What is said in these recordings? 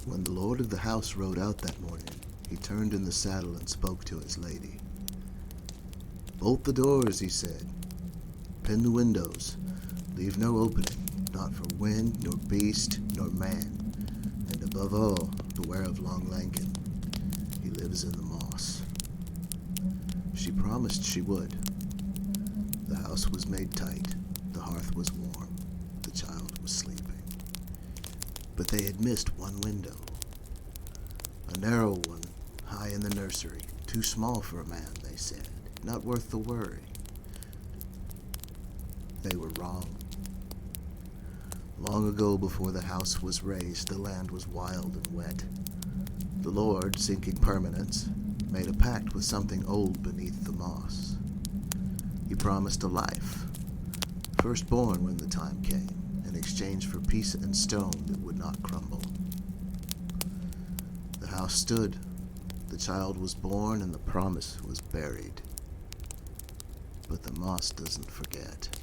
When the lord of the house rode out that morning, he turned in the saddle and spoke to his lady. "Bolt the doors," he said. "Pin the windows. Leave no opening, not for wind, nor beast, nor man. And above all, beware of long Lankin. He lives in the moss." She promised she would. The house was made tight. The hearth was warm. The child was sleeping. But they had missed one window. A narrow one, high in the nursery. Too small for a man, they said. Not worth the worry. They were wrong. Long ago, before the house was raised, the land was wild and wet. The Lord, seeking permanence, made a pact with something old beneath the moss. He promised a life, firstborn when the time came, in exchange for peace and stone that would not crumble. The house stood, the child was born, and the promise was buried. But the moss doesn't forget.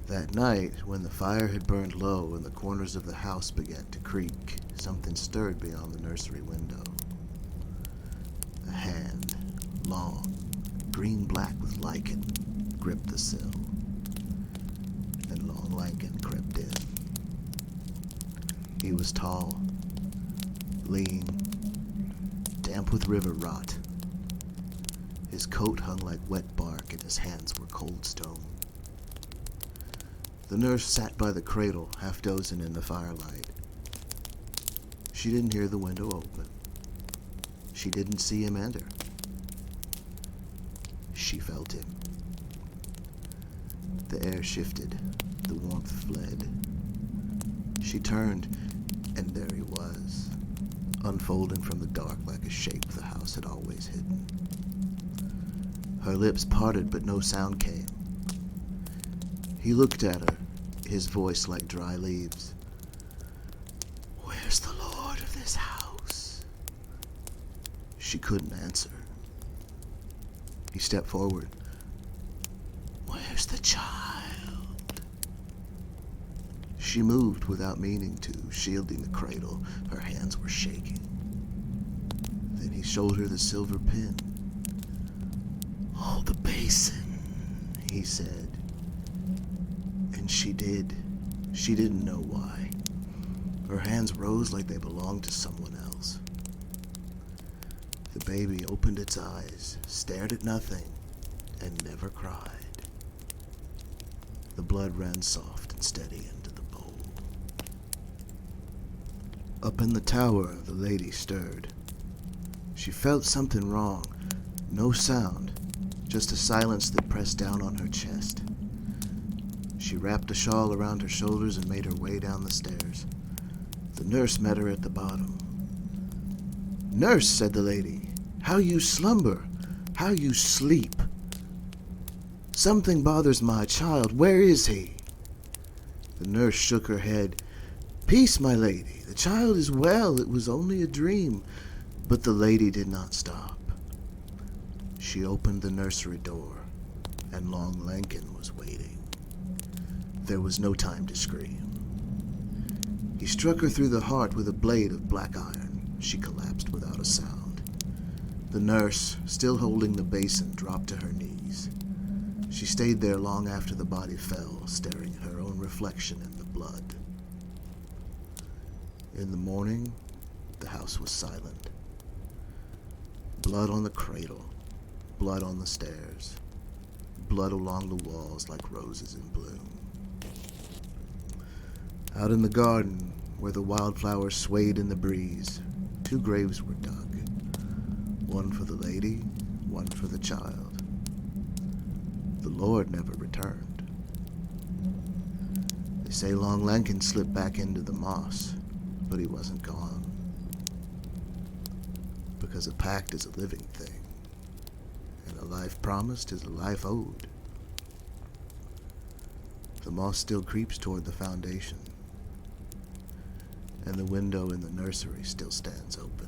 That night, when the fire had burned low and the corners of the house began to creak, something stirred beyond the nursery window. A hand, long, green-black with lichen, gripped the sill, and long Lankin crept in. He was tall, lean, damp with river rot. His coat hung like wet bark, and his hands were cold stone. The nurse sat by the cradle, half dozing in the firelight. She didn't hear the window open. She didn't see him enter. She felt him. The air shifted. The warmth fled. She turned, and there he was, unfolding from the dark like a shape the house had always hidden. Her lips parted, but no sound came. He looked at her, his voice like dry leaves. "Where's the lord of this house?" She couldn't answer. He stepped forward. "Where's the child?" She moved without meaning to, shielding the cradle. Her hands were shaking. Then he showed her the silver pin. "Oh, the basin," he said. And she did. She didn't know why. Her hands rose like they belonged to someone else. The baby opened its eyes, stared at nothing, and never cried. The blood ran soft and steady into the bowl. Up in the tower, the lady stirred. She felt something wrong. No sound, just a silence that pressed down on her chest. She wrapped a shawl around her shoulders and made her way down the stairs. The nurse met her at the bottom. "Nurse," said the lady, "how you slumber, how you sleep. Something bothers my child. Where is he?" The nurse shook her head. "Peace, my lady. The child is well. It was only a dream." But the lady did not stop. She opened the nursery door, and long Lankin was waiting. There was no time to scream. He struck her through the heart with a blade of black iron. She collapsed without a sound. The nurse, still holding the basin, dropped to her knees. She stayed there long after the body fell, staring at her own reflection in the blood. In the morning, the house was silent. Blood on the cradle, blood on the stairs, blood along the walls like roses in bloom. Out in the garden, where the wildflowers swayed in the breeze, 2 graves were dug. One for the lady, one for the child. The Lord never returned. They say long Lankin slipped back into the moss, but he wasn't gone. Because a pact is a living thing, and a life promised is a life owed. The moss still creeps toward the foundation, and the window in the nursery still stands open.